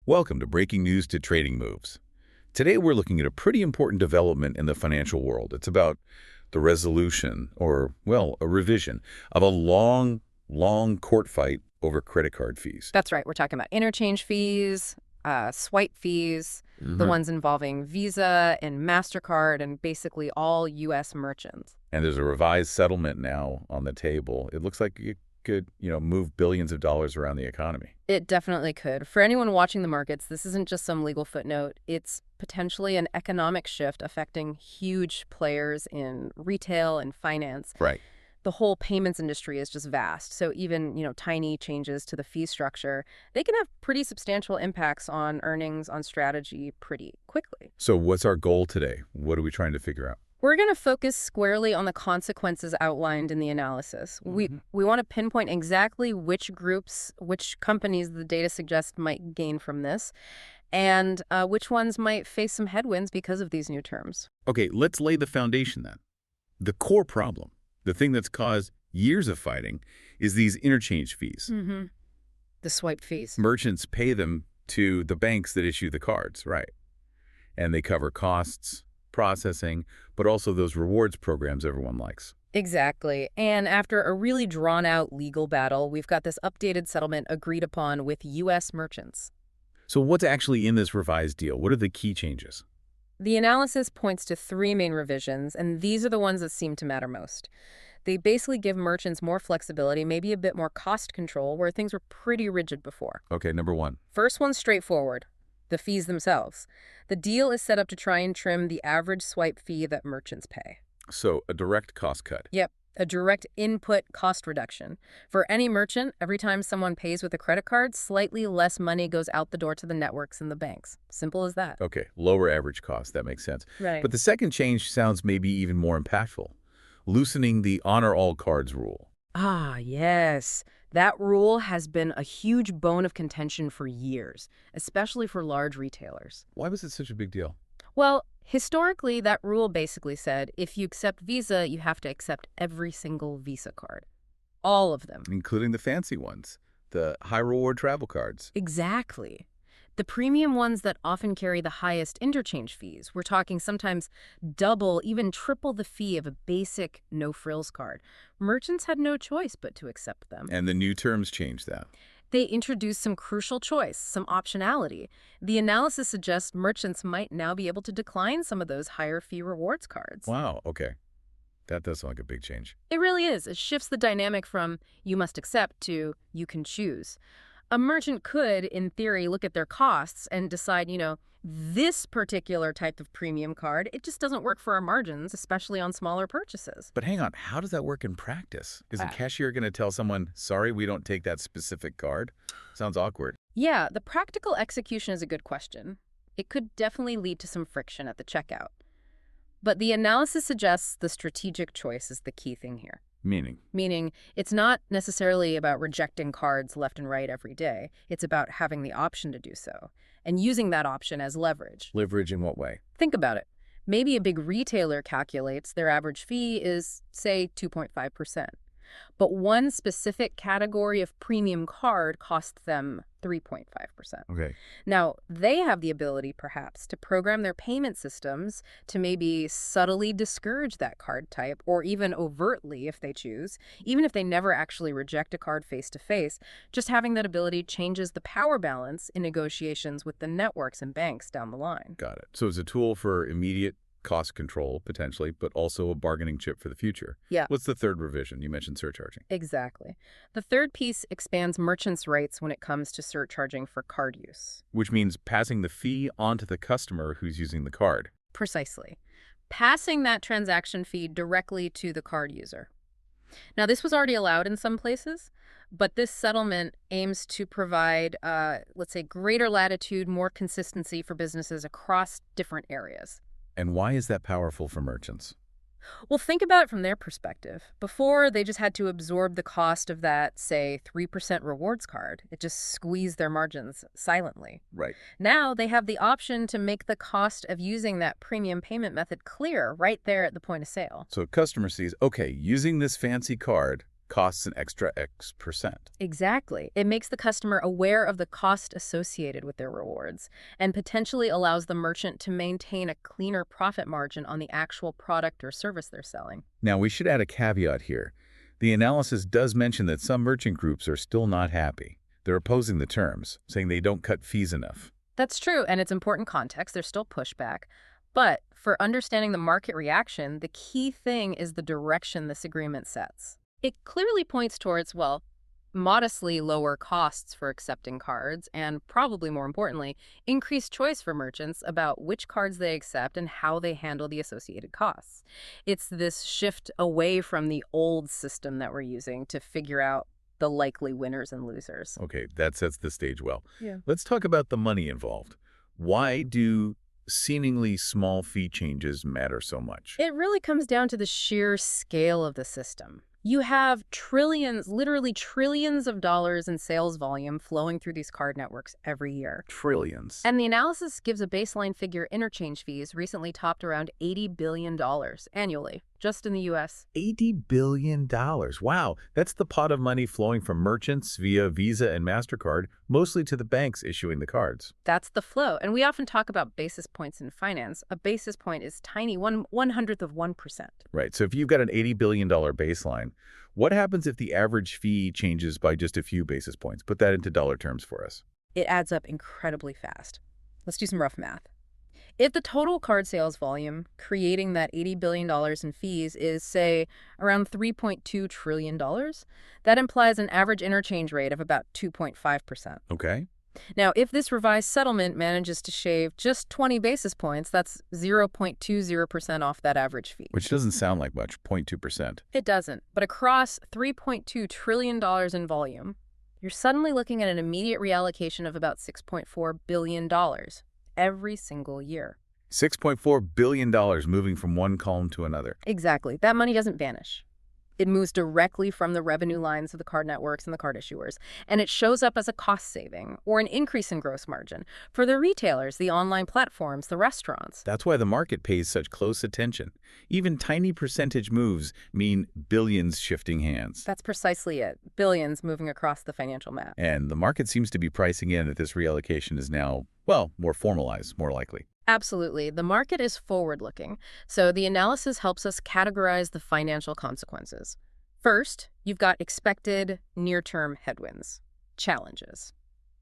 Welcome to Breaking News to Trading Moves. Today we're looking at a pretty important development in the financial world. It's about the resolution, or, well, a revision, of a long court fight over credit card fees. That's right. We're talking about interchange fees, swipe fees, the ones involving Visa and MasterCard and basically all U.S. merchants. And there's a revised settlement now on the table. It looks like it could, move billions of dollars around the economy. It definitely could. For anyone watching the markets, this isn't just some legal footnote. It's potentially an economic shift affecting huge players in retail and finance. Right. The whole payments industry is just vast. So even, tiny changes to the fee structure, they can have pretty substantial impacts on earnings, on strategy pretty quickly. So what's our goal today? What are we trying to figure out? We're going to focus squarely on the consequences outlined in the analysis. We want to pinpoint exactly which groups, which companies the data suggests might gain from this, and which ones might face some headwinds because of these new terms. Okay, let's lay the foundation then. The core problem, the thing that's caused years of fighting, is these interchange fees. The swipe fees. Merchants pay them to the banks that issue the cards, right? And they cover costs, processing, but also those rewards programs everyone likes. Exactly. And after a really drawn-out legal battle, we've got this updated settlement agreed upon with U.S. merchants. So what's actually in this revised deal? What are the key changes? The analysis points to three main revisions, and these are the ones that seem to matter most. They basically give merchants more flexibility, maybe a bit more cost control, where things were pretty rigid before. Okay, number one. First one's straightforward. The fees themselves. The deal is set up to try and trim the average swipe fee that merchants pay. So a direct cost cut. Yep, a direct input cost reduction. For any merchant, every time someone pays with a credit card, slightly less money goes out the door to the networks and the banks. Simple as that. Okay, lower average cost. That makes sense. Right. But the second change sounds maybe even more impactful. Loosening the honor all cards rule. Ah, yes. That rule has been a huge bone of contention for years, especially for large retailers. Why was it such a big deal? Well, historically, that rule basically said if you accept Visa, you have to accept every single Visa card. All of them. Including the fancy ones, the high-reward travel cards. Exactly. The premium ones that often carry the highest interchange fees. We're talking sometimes double, even triple the fee of a basic no-frills card. Merchants had no choice but to accept them. And the new terms changed that. They introduced some crucial choice, some optionality. The analysis suggests merchants might now be able to decline some of those higher fee rewards cards. Wow, okay. That does sound like a big change. It really is. It shifts the dynamic from you must accept to you can choose. A merchant could, in theory, look at their costs and decide, this particular type of premium card, it just doesn't work for our margins, especially on smaller purchases. But hang on, how does that work in practice? Is a cashier going to tell someone, sorry, we don't take that specific card? Sounds awkward. Yeah, the practical execution is a good question. It could definitely lead to some friction at the checkout. But the analysis suggests the strategic choice is the key thing here. Meaning, it's not necessarily about rejecting cards left and right every day. It's about having the option to do so and using that option as leverage. Leverage in what way? Think about it. Maybe a big retailer calculates their average fee is, say, 2.5%. But one specific category of premium card costs them 3.5%. Okay. Now, they have the ability, perhaps, to program their payment systems to maybe subtly discourage that card type, or even overtly, if they choose, even if they never actually reject a card face-to-face. Just having that ability changes the power balance in negotiations with the networks and banks down the line. Got it. So it's a tool for immediate cost control, potentially, but also a bargaining chip for the future. Yeah. What's the third revision? You mentioned surcharging. Exactly. The third piece expands merchants' rights when it comes to surcharging for card use. Which means passing the fee on to the customer who's using the card. Precisely. Passing that transaction fee directly to the card user. Now, this was already allowed in some places, but this settlement aims to provide, let's say, greater latitude, more consistency for businesses across different areas. And why is that powerful for merchants? Well, think about it from their perspective. Before, they just had to absorb the cost of that, say, 3% rewards card. It just squeezed their margins silently. Right. Now, they have the option to make the cost of using that premium payment method clear right there at the point of sale. So a customer sees, okay, using this fancy card costs an extra X%. Exactly. It makes the customer aware of the cost associated with their rewards and potentially allows the merchant to maintain a cleaner profit margin on the actual product or service they're selling. Now, we should add a caveat here. The analysis does mention that some merchant groups are still not happy. They're opposing the terms, saying they don't cut fees enough. That's true, and it's important context. There's still pushback. But for understanding the market reaction, the key thing is the direction this agreement sets. It clearly points towards, well, modestly lower costs for accepting cards and, probably more importantly, increased choice for merchants about which cards they accept and how they handle the associated costs. It's this shift away from the old system that we're using to figure out the likely winners and losers. Okay, that sets the stage well. Yeah. Let's talk about the money involved. Why do seemingly small fee changes matter so much? It really comes down to the sheer scale of the system. You have trillions, literally trillions of dollars in sales volume flowing through these card networks every year. Trillions. And the analysis gives a baseline figure. Interchange fees recently topped around $80 billion annually, just in the U.S. $80 billion. Wow, that's the pot of money flowing from merchants via Visa and MasterCard, mostly to the banks issuing the cards. That's the flow. And we often talk about basis points in finance. A basis point is tiny, 1/100th of 1%. Right, so if you've got an $80 billion baseline, what happens if the average fee changes by just a few basis points? Put that into dollar terms for us. It adds up incredibly fast. Let's do some rough math. If the total card sales volume creating that $80 billion in fees is, say, around $3.2 trillion, that implies an average interchange rate of about 2.5%. Okay. Now, if this revised settlement manages to shave just 20 basis points, that's 0.20% off that average fee. Which doesn't sound like much, 0.2%. It doesn't. But across $3.2 trillion in volume, you're suddenly looking at an immediate reallocation of about $6.4 billion every single year. $6.4 billion moving from one column to another. Exactly. That money doesn't vanish. It moves directly from the revenue lines of the card networks and the card issuers, and it shows up as a cost saving or an increase in gross margin for the retailers, the online platforms, the restaurants. That's why the market pays such close attention. Even tiny percentage moves mean billions shifting hands. That's precisely it. Billions moving across the financial map. And the market seems to be pricing in that this reallocation is now, well, more formalized, more likely. Absolutely. The market is forward-looking, so the analysis helps us categorize the financial consequences. First, you've got expected near-term headwinds, challenges.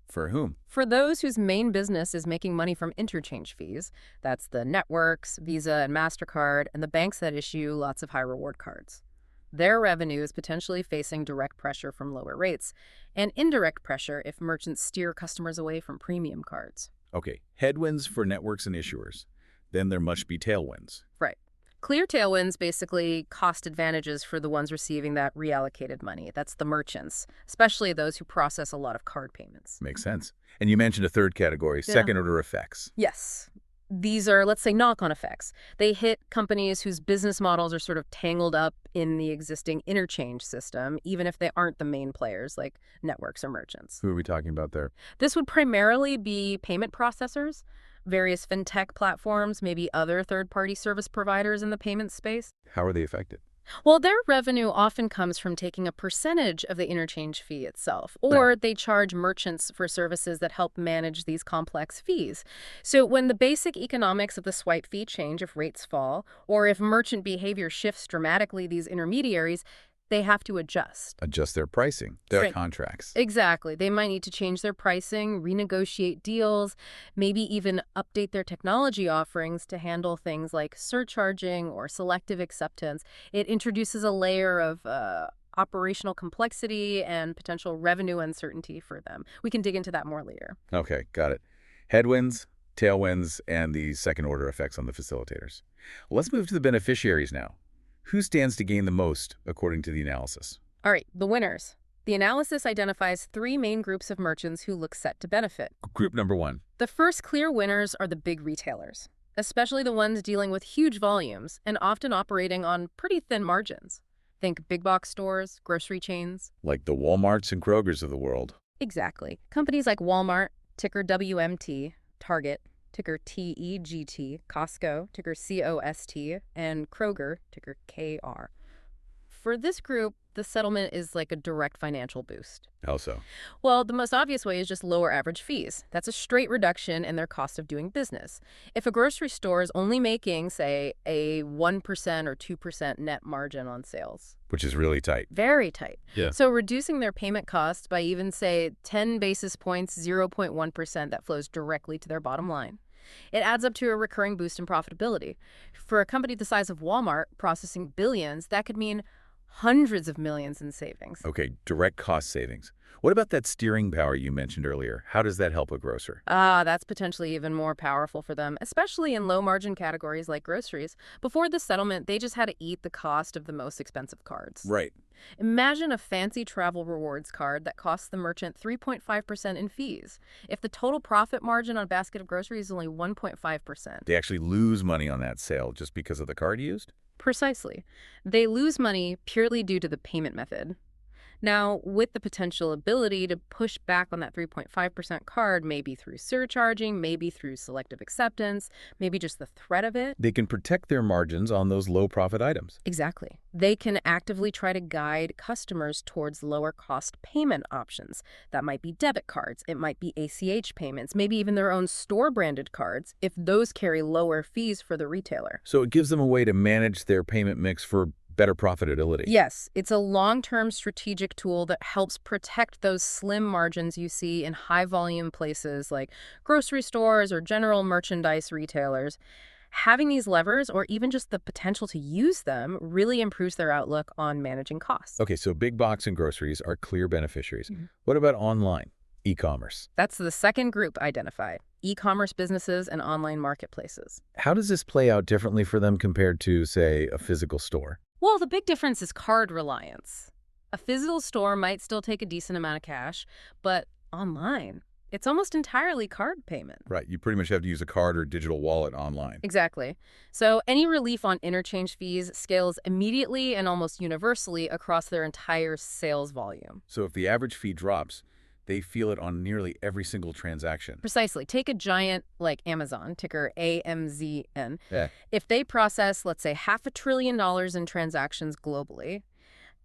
For whom? For those whose main business is making money from interchange fees, that's the networks, Visa and MasterCard, and the banks that issue lots of high-reward cards. Their revenue is potentially facing direct pressure from lower rates, and indirect pressure if merchants steer customers away from premium cards. Okay, headwinds for networks and issuers. Then there must be tailwinds. Right. Clear tailwinds, basically cost advantages for the ones receiving that reallocated money. That's the merchants, especially those who process a lot of card payments. Makes sense. And you mentioned a third category, second-order effects. Yes. These are, let's say, knock-on effects. They hit companies whose business models are sort of tangled up in the existing interchange system, even if they aren't the main players like networks or merchants. Who are we talking about there? This would primarily be payment processors, various fintech platforms, maybe other third-party service providers in the payment space. How are they affected? Well, their revenue often comes from taking a percentage of the interchange fee itself, or they charge merchants for services that help manage these complex fees. So when the basic economics of the swipe fee change if rates fall, or if merchant behavior shifts dramatically, these intermediaries, they have to adjust. Adjust their pricing, their Right. contracts. Exactly. They might need to change their pricing, renegotiate deals, maybe even update their technology offerings to handle things like surcharging or selective acceptance. It introduces a layer of operational complexity and potential revenue uncertainty for them. We can dig into that more later. Okay, got it. Headwinds, tailwinds, and the second-order effects on the facilitators. Let's move to the beneficiaries now. Who stands to gain the most, according to the analysis? All right, the winners. The analysis identifies three main groups of merchants who look set to benefit. Group number one. The first clear winners are the big retailers, especially the ones dealing with huge volumes and often operating on pretty thin margins. Think big box stores, grocery chains. Like the Walmarts and Krogers of the world. Exactly. Companies like Walmart, ticker WMT, Target, ticker TEGT, Costco, ticker COST, and Kroger, ticker KR. For this group, the settlement is like a direct financial boost. How so? Well, the most obvious way is just lower average fees. That's a straight reduction in their cost of doing business. If a grocery store is only making, say, a 1% or 2% net margin on sales. Which is really tight. Very tight. Yeah. So reducing their payment costs by even, say, 10 basis points, 0.1%, that flows directly to their bottom line. It adds up to a recurring boost in profitability. For a company the size of Walmart, processing billions, that could mean hundreds of millions in savings. Okay, direct cost savings. What about that steering power you mentioned earlier? How does that help a grocer? That's potentially even more powerful for them, especially in low-margin categories like groceries. Before the settlement, they just had to eat the cost of the most expensive cards. Right. Imagine a fancy travel rewards card that costs the merchant 3.5% in fees. If the total profit margin on a basket of groceries is only 1.5%. They actually lose money on that sale just because of the card used? Precisely. They lose money purely due to the payment method. Now, with the potential ability to push back on that 3.5% card, maybe through surcharging, maybe through selective acceptance, maybe just the threat of it. They can protect their margins on those low-profit items. Exactly. They can actively try to guide customers towards lower-cost payment options. That might be debit cards, it might be ACH payments, maybe even their own store-branded cards, if those carry lower fees for the retailer. So it gives them a way to manage their payment mix for better profitability. Yes, it's a long-term strategic tool that helps protect those slim margins you see in high-volume places like grocery stores or general merchandise retailers. Having these levers, or even just the potential to use them, really improves their outlook on managing costs. Okay, so big box and groceries are clear beneficiaries. What about online, e-commerce? That's the second group identified, e-commerce businesses and online marketplaces. How does this play out differently for them compared to, say, a physical store? Well, the big difference is card reliance. A physical store might still take a decent amount of cash, but online, it's almost entirely card payment. Right, you pretty much have to use a card or digital wallet online. Exactly. So any relief on interchange fees scales immediately and almost universally across their entire sales volume. So if the average fee drops, they feel it on nearly every single transaction. Precisely. Take a giant like Amazon, ticker AMZN. Yeah. If they process, let's say, $500 billion in transactions globally,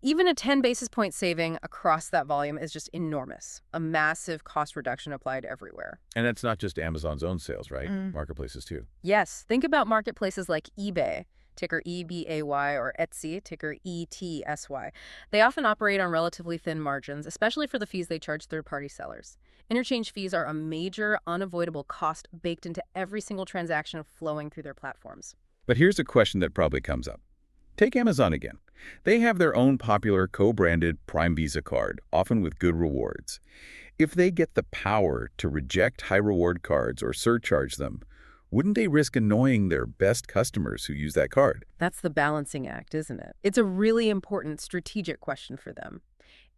even a 10 basis point saving across that volume is just enormous. A massive cost reduction applied everywhere. And that's not just Amazon's own sales, right? Marketplaces too. Yes. Think about marketplaces like eBay, ticker EBAY, or Etsy, ticker ETSY. They often operate on relatively thin margins, especially for the fees they charge third-party sellers. Interchange fees are a major, unavoidable cost baked into every single transaction flowing through their platforms. But here's a question that probably comes up. Take Amazon again. They have their own popular co-branded Prime Visa card, often with good rewards. If they get the power to reject high-reward cards or surcharge them, wouldn't they risk annoying their best customers who use that card? That's the balancing act, isn't it? It's a really important strategic question for them.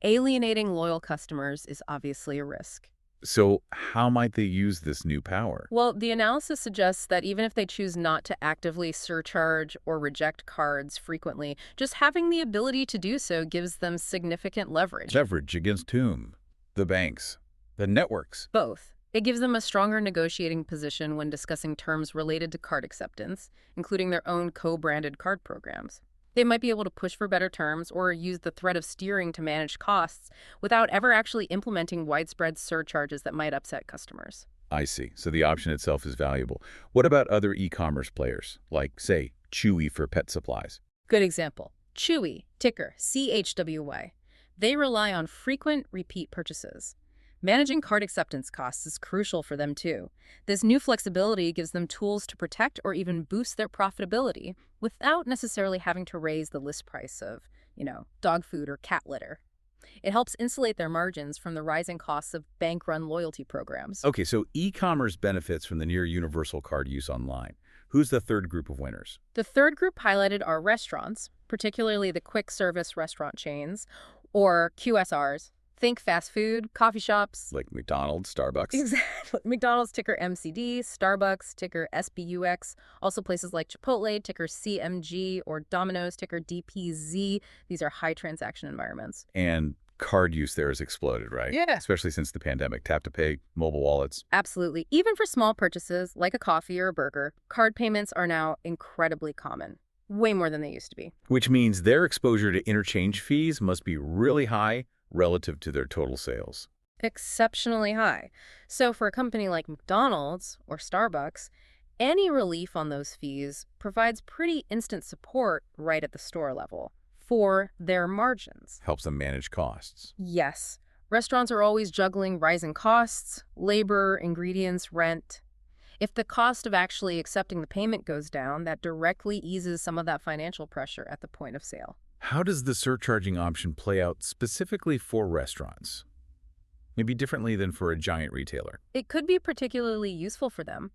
Alienating loyal customers is obviously a risk. So how might they use this new power? Well, the analysis suggests that even if they choose not to actively surcharge or reject cards frequently, just having the ability to do so gives them significant leverage. Leverage against whom? The banks? The networks? Both. It gives them a stronger negotiating position when discussing terms related to card acceptance, including their own co-branded card programs. They might be able to push for better terms or use the threat of steering to manage costs without ever actually implementing widespread surcharges that might upset customers. I see. So the option itself is valuable. What about other e-commerce players, like, say, Chewy for pet supplies? Good example. Chewy, ticker CHWY. They rely on frequent repeat purchases. Managing card acceptance costs is crucial for them, too. This new flexibility gives them tools to protect or even boost their profitability without necessarily having to raise the list price of, dog food or cat litter. It helps insulate their margins from the rising costs of bank-run loyalty programs. Okay, so e-commerce benefits from the near-universal card use online. Who's the third group of winners? The third group highlighted are restaurants, particularly the quick-service restaurant chains, or QSRs. Think fast food, coffee shops. Like McDonald, Starbucks. Exactly. McDonald's, ticker MCD, Starbucks, ticker SBUX. Also places like Chipotle, ticker CMG, or Domino's, ticker DPZ. These are high transaction environments. And card use there has exploded, right? Yeah. Especially since the pandemic. Tap to pay, mobile wallets. Absolutely. Even for small purchases, like a coffee or a burger, card payments are now incredibly common. Way more than they used to be. Which means their exposure to interchange fees must be really high relative to their total sales. Exceptionally high. So for a company like McDonald's or Starbucks, any relief on those fees provides pretty instant support right at the store level for their margins. Helps them manage costs. Yes, restaurants are always juggling rising costs, labor, ingredients, rent. If the cost of actually accepting the payment goes down, that directly eases some of that financial pressure at the point of sale. How does the surcharging option play out specifically for restaurants? Maybe differently than for a giant retailer. It could be particularly useful for them.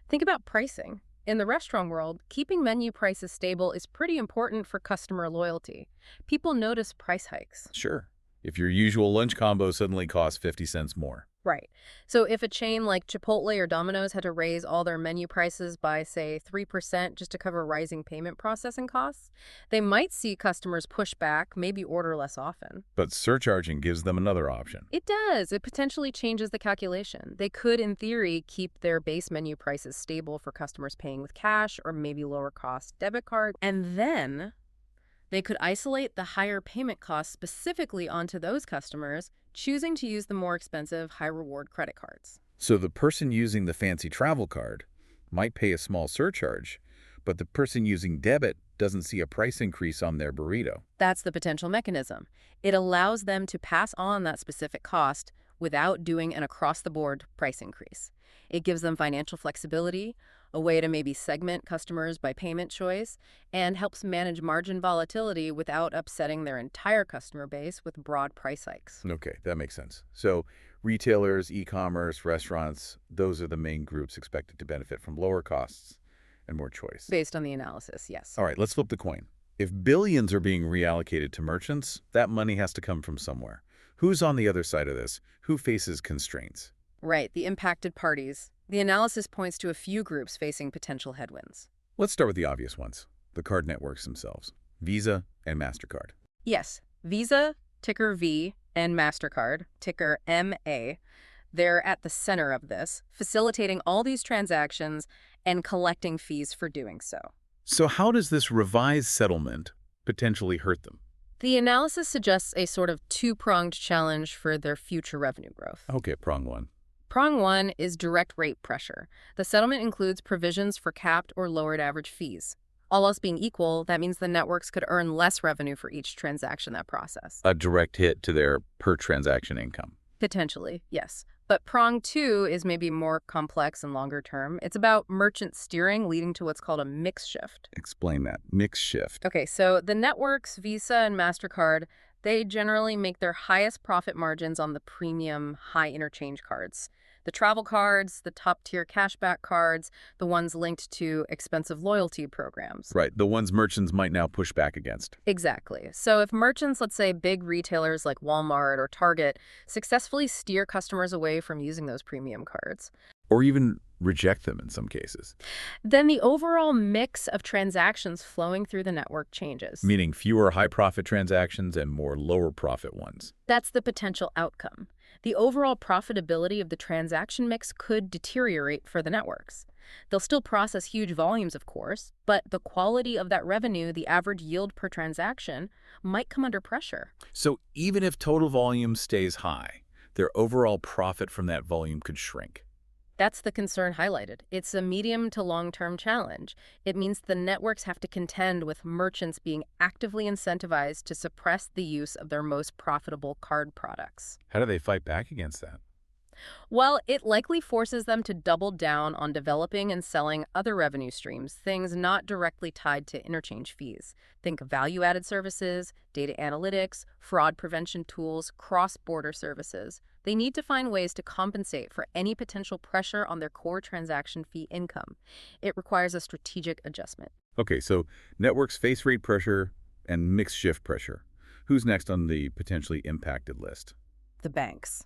Think about pricing. In the restaurant world, keeping menu prices stable is pretty important for customer loyalty. People notice price hikes. Sure. If your usual lunch combo suddenly costs 50 cents more. Right. So if a chain like Chipotle or Domino's had to raise all their menu prices by, say, 3% just to cover rising payment processing costs, they might see customers push back, maybe order less often. But surcharging gives them another option. It does. It potentially changes the calculation. They could, in theory, keep their base menu prices stable for customers paying with cash or maybe lower cost debit card. And then they could isolate the higher payment costs specifically onto those customers, choosing to use the more expensive, high-reward credit cards. So the person using the fancy travel card might pay a small surcharge, but the person using debit doesn't see a price increase on their burrito. That's the potential mechanism. It allows them to pass on that specific cost without doing an across-the-board price increase. It gives them financial flexibility, a way to maybe segment customers by payment choice, and helps manage margin volatility without upsetting their entire customer base with broad price hikes. Okay, that makes sense. So retailers, e-commerce, restaurants, those are the main groups expected to benefit from lower costs and more choice. Based on the analysis, yes. All right, let's flip the coin. If billions are being reallocated to merchants, that money has to come from somewhere. Who's on the other side of this? Who faces constraints? Right, the impacted parties. The analysis points to a few groups facing potential headwinds. Let's start with the obvious ones, the card networks themselves, Visa and MasterCard. Yes, Visa, ticker V, and MasterCard, ticker MA. They're at the center of this, facilitating all these transactions and collecting fees for doing so. So how does this revised settlement potentially hurt them? The analysis suggests a sort of two-pronged challenge for their future revenue growth. Okay, prong one. Prong one is direct rate pressure. The settlement includes provisions for capped or lowered average fees. All else being equal, that means the networks could earn less revenue for each transaction that process. A direct hit to their per-transaction income. Potentially, yes. But prong two is maybe more complex and longer term. It's about merchant steering leading to what's called a mix shift. Explain that. Mix shift. Okay, so the networks, Visa and MasterCard, they generally make their highest profit margins on the premium high interchange cards. The travel cards, the top-tier cashback cards, the ones linked to expensive loyalty programs. Right, the ones merchants might now push back against. Exactly. So if merchants, let's say big retailers like Walmart or Target, successfully steer customers away from using those premium cards, Or even reject them in some cases. then the overall mix of transactions flowing through the network changes. Meaning fewer high-profit transactions and more lower-profit ones. That's the potential outcome. The overall profitability of the transaction mix could deteriorate for the networks. They'll still process huge volumes, of course, but the quality of that revenue, the average yield per transaction, might come under pressure. So even if total volume stays high, their overall profit from that volume could shrink. That's the concern highlighted. It's a medium to long-term challenge. It means the networks have to contend with merchants being actively incentivized to suppress the use of their most profitable card products. How do they fight back against that? Well, it likely forces them to double down on developing and selling other revenue streams, things not directly tied to interchange fees. Think of value-added services, data analytics, fraud prevention tools, cross-border services. They need to find ways to compensate for any potential pressure on their core transaction fee income. It requires a strategic adjustment. Okay, so networks face rate pressure and mix shift pressure. Who's next on the potentially impacted list? The banks.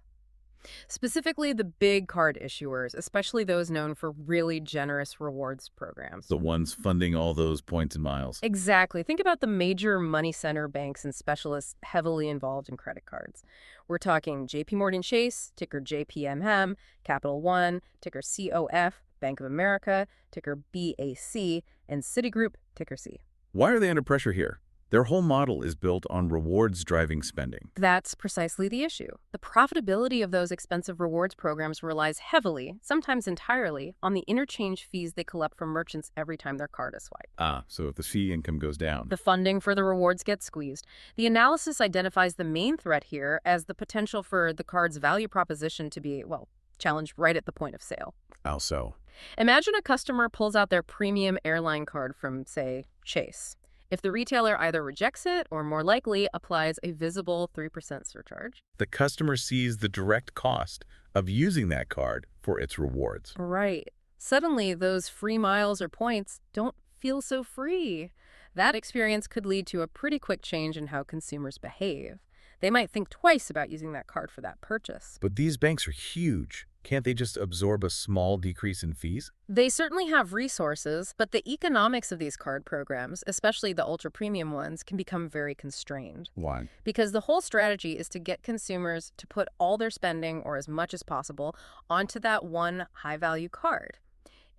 Specifically, the big card issuers, especially those known for really generous rewards programs. The ones funding all those points and miles. Exactly. Think about the major money center banks and specialists heavily involved in credit cards. We're talking JP Morgan Chase, ticker JPMM, Capital One, ticker COF, Bank of America, ticker BAC, and Citigroup, ticker C. Why are they under pressure here? Their whole model is built on rewards driving spending. That's precisely the issue. The profitability of those expensive rewards programs relies heavily, sometimes entirely, on the interchange fees they collect from merchants every time their card is swiped. So if the fee income goes down. The funding for the rewards gets squeezed. The analysis identifies the main threat here as the potential for the card's value proposition to be, well, challenged right at the point of sale. How so? Imagine a customer pulls out their premium airline card from, say, Chase. If the retailer either rejects it or, more likely, applies a visible 3% surcharge. The customer sees the direct cost of using that card for its rewards. Right. Suddenly, those free miles or points don't feel so free. That experience could lead to a pretty quick change in how consumers behave. They might think twice about using that card for that purchase. But these banks are huge. Can't they just absorb a small decrease in fees? They certainly have resources, but the economics of these card programs, especially the ultra-premium ones, can become very constrained. Why? Because the whole strategy is to get consumers to put all their spending, or as much as possible, onto that one high-value card.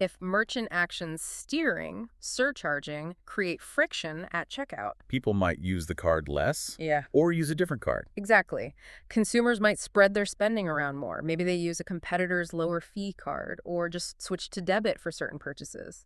If merchant actions steering, surcharging, create friction at checkout. People might use the card less. Yeah. Or use a different card. Exactly. Consumers might spread their spending around more. Maybe they use a competitor's lower fee card or just switch to debit for certain purchases.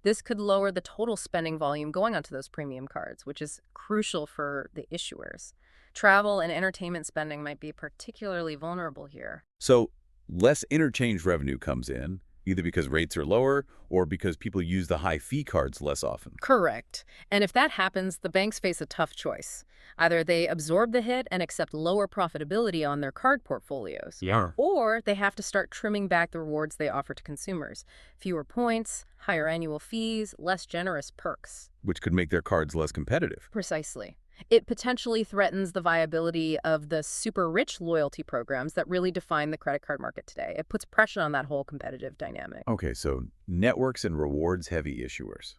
This could lower the total spending volume going onto those premium cards, which is crucial for the issuers. Travel and entertainment spending might be particularly vulnerable here. So less interchange revenue comes in, either because rates are lower or because people use the high fee cards less often. Correct. And if that happens, the banks face a tough choice. Either they absorb the hit and accept lower profitability on their card portfolios. Yeah. Or they have to start trimming back the rewards they offer to consumers. Fewer points, higher annual fees, less generous perks. Which could make their cards less competitive. Precisely. It potentially threatens the viability of the super rich loyalty programs that really define the credit card market today. It puts pressure on that whole competitive dynamic. Okay, so networks and rewards-heavy issuers.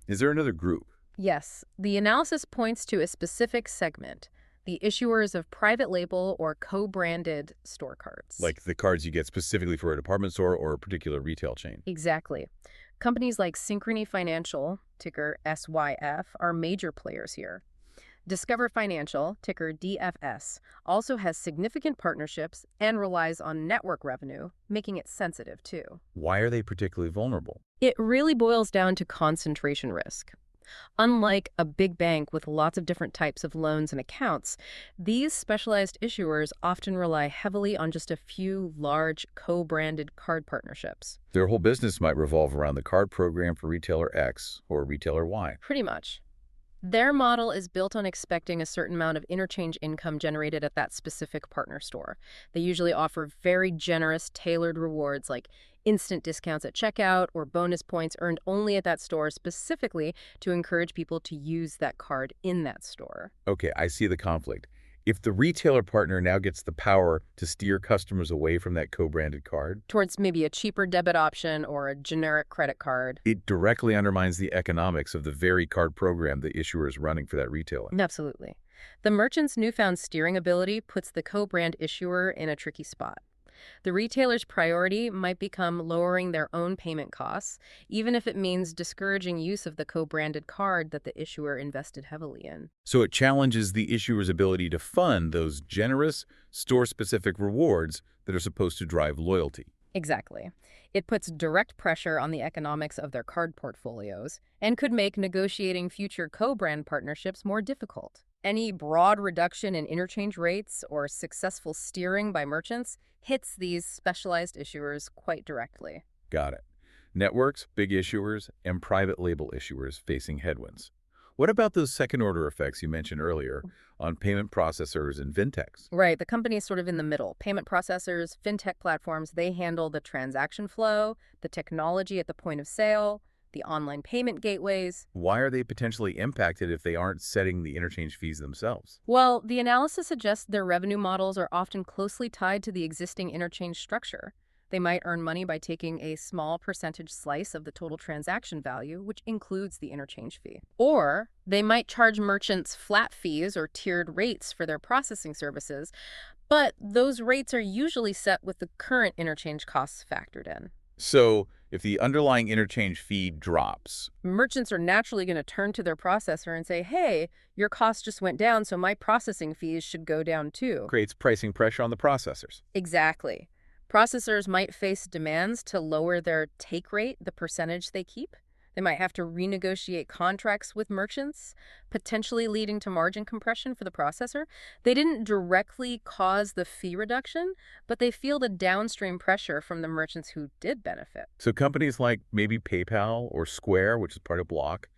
Is there another group? Yes. The analysis points to a specific segment, the issuers of private label or co-branded store cards. Like the cards you get specifically for a department store or a particular retail chain. Exactly. Companies like Synchrony Financial, ticker SYF, are major players here. Discover Financial, ticker DFS, also has significant partnerships and relies on network revenue, making it sensitive too. Why are they particularly vulnerable? It really boils down to concentration risk. Unlike a big bank with lots of different types of loans and accounts, these specialized issuers often rely heavily on just a few large co-branded card partnerships. Their whole business might revolve around the card program for retailer X or retailer Y. Pretty much. Their model is built on expecting a certain amount of interchange income generated at that specific partner store. They usually offer very generous, tailored rewards like instant discounts at checkout or bonus points earned only at that store specifically to encourage people to use that card in that store. Okay, I see the conflict. If the retailer partner now gets the power to steer customers away from that co-branded card, towards maybe a cheaper debit option or a generic credit card, it directly undermines the economics of the very card program the issuer is running for that retailer. Absolutely. The merchant's newfound steering ability puts the co-brand issuer in a tricky spot. The retailer's priority might become lowering their own payment costs, even if it means discouraging use of the co-branded card that the issuer invested heavily in. So it challenges the issuer's ability to fund those generous, store-specific rewards that are supposed to drive loyalty. Exactly. It puts direct pressure on the economics of their card portfolios and could make negotiating future co-brand partnerships more difficult. Any broad reduction in interchange rates or successful steering by merchants hits these specialized issuers quite directly. Got it. Networks, big issuers, and private label issuers facing headwinds. What about those second-order effects you mentioned earlier on payment processors and fintechs? Right, the company is sort of in the middle. Payment processors, fintech platforms, they handle the transaction flow, the technology at the point of sale, the online payment gateways. Why are they potentially impacted if they aren't setting the interchange fees themselves? Well, the analysis suggests their revenue models are often closely tied to the existing interchange structure. They might earn money by taking a small percentage slice of the total transaction value, which includes the interchange fee. Or they might charge merchants flat fees or tiered rates for their processing services, but those rates are usually set with the current interchange costs factored in. So If the underlying interchange fee drops, Merchants are naturally going to turn to their processor and say, hey, your cost just went down, so my processing fees should go down too. creates pricing pressure on the processors. Exactly. Processors might face demands to lower their take rate, the percentage they keep. They might have to renegotiate contracts with merchants, potentially leading to margin compression for the processor. They didn't directly cause the fee reduction, but they feel the downstream pressure from the merchants who did benefit. So companies like maybe PayPal or Square, which is part of Block,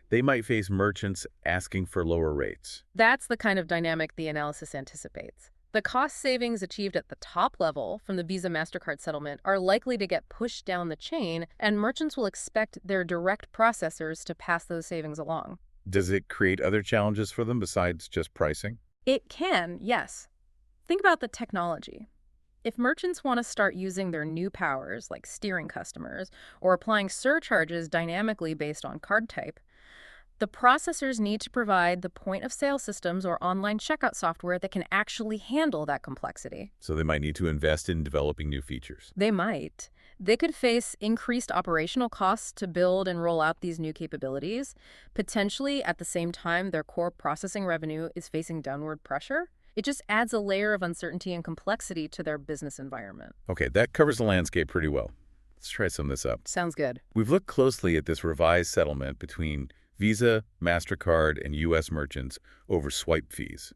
they might face merchants asking for lower rates. That's the kind of dynamic the analysis anticipates. The cost savings achieved at the top level from the Visa-Mastercard settlement are likely to get pushed down the chain, and merchants will expect their direct processors to pass those savings along. Does it create other challenges for them besides just pricing? It can, yes. Think about the technology. If merchants want to start using their new powers, like steering customers, or applying surcharges dynamically based on card type, the processors need to provide the point-of-sale systems or online checkout software that can actually handle that complexity. So they might need to invest in developing new features. They might. They could face increased operational costs to build and roll out these new capabilities. Potentially, at the same time, their core processing revenue is facing downward pressure. It just adds a layer of uncertainty and complexity to their business environment. Okay, that covers the landscape pretty well. Let's try to sum this up. Sounds good. We've looked closely at this revised settlement between Visa, MasterCard, and U.S. merchants over swipe fees.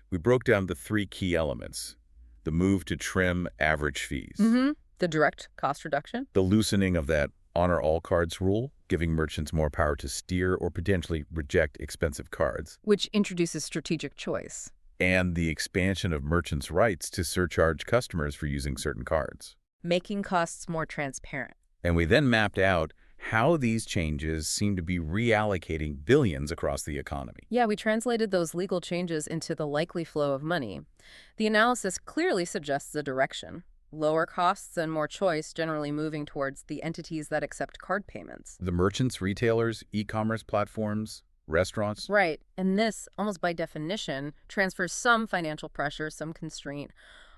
We broke down the three key elements: the move to trim average fees, The direct cost reduction. the loosening of that honor all cards rule, giving merchants more power to steer or potentially reject expensive cards, Which introduces strategic choice. and the expansion of merchants' rights to surcharge customers for using certain cards. Making costs more transparent. And we then mapped out how these changes seem to be reallocating billions across the economy. Yeah, we translated those legal changes into the likely flow of money. The analysis clearly suggests a direction. Lower costs and more choice, generally moving towards the entities that accept card payments. The merchants, retailers, e-commerce platforms, restaurants. Right, and this, almost by definition, transfers some financial pressure, some constraint,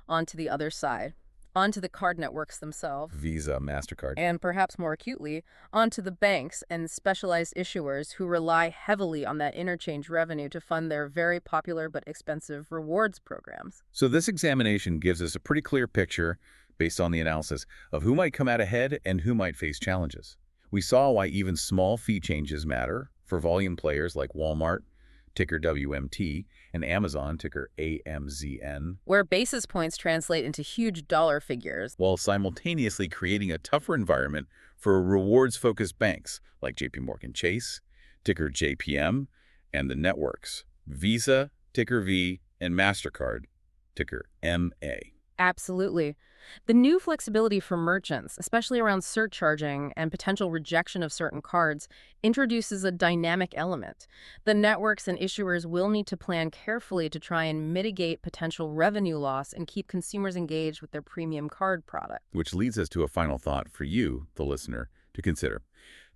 onto the other side, onto the card networks themselves, Visa, MasterCard. and perhaps more acutely, onto the banks and specialized issuers who rely heavily on that interchange revenue to fund their very popular but expensive rewards programs. So this examination gives us a pretty clear picture, based on the analysis, of who might come out ahead and who might face challenges. We saw why even small fee changes matter for volume players like Walmart, ticker WMT, and Amazon, ticker AMZN, Where basis points translate into huge dollar figures. while simultaneously creating a tougher environment for rewards-focused banks like JPMorgan Chase, ticker JPM, and the networks Visa, ticker V, and MasterCard, ticker MA. Absolutely. The new flexibility for merchants, especially around surcharging and potential rejection of certain cards, introduces a dynamic element. The networks and issuers will need to plan carefully to try and mitigate potential revenue loss and keep consumers engaged with their premium card product. Which leads us to a final thought for you, the listener, to consider.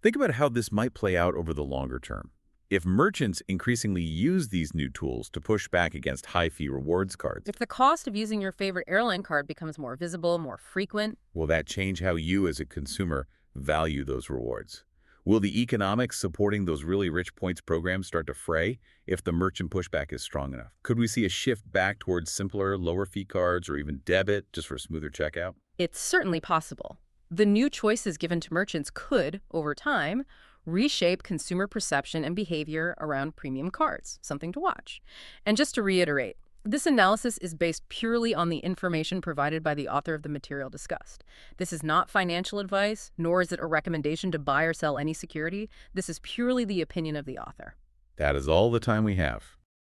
Think about how this might play out over the longer term. If merchants increasingly use these new tools to push back against high-fee rewards cards, If the cost of using your favorite airline card becomes more visible, more frequent, will that change how you as a consumer value those rewards? Will the economics supporting those really rich points programs start to fray if the merchant pushback is strong enough? Could we see a shift back towards simpler, lower-fee cards or even debit just for a smoother checkout? it's certainly possible. The new choices given to merchants could, over time, reshape consumer perception and behavior around premium cards, something to watch. And just to reiterate, this analysis is based purely on the information provided by the author of the material discussed. This is not financial advice, nor is it a recommendation to buy or sell any security. This is purely the opinion of the author. That is all the time we have.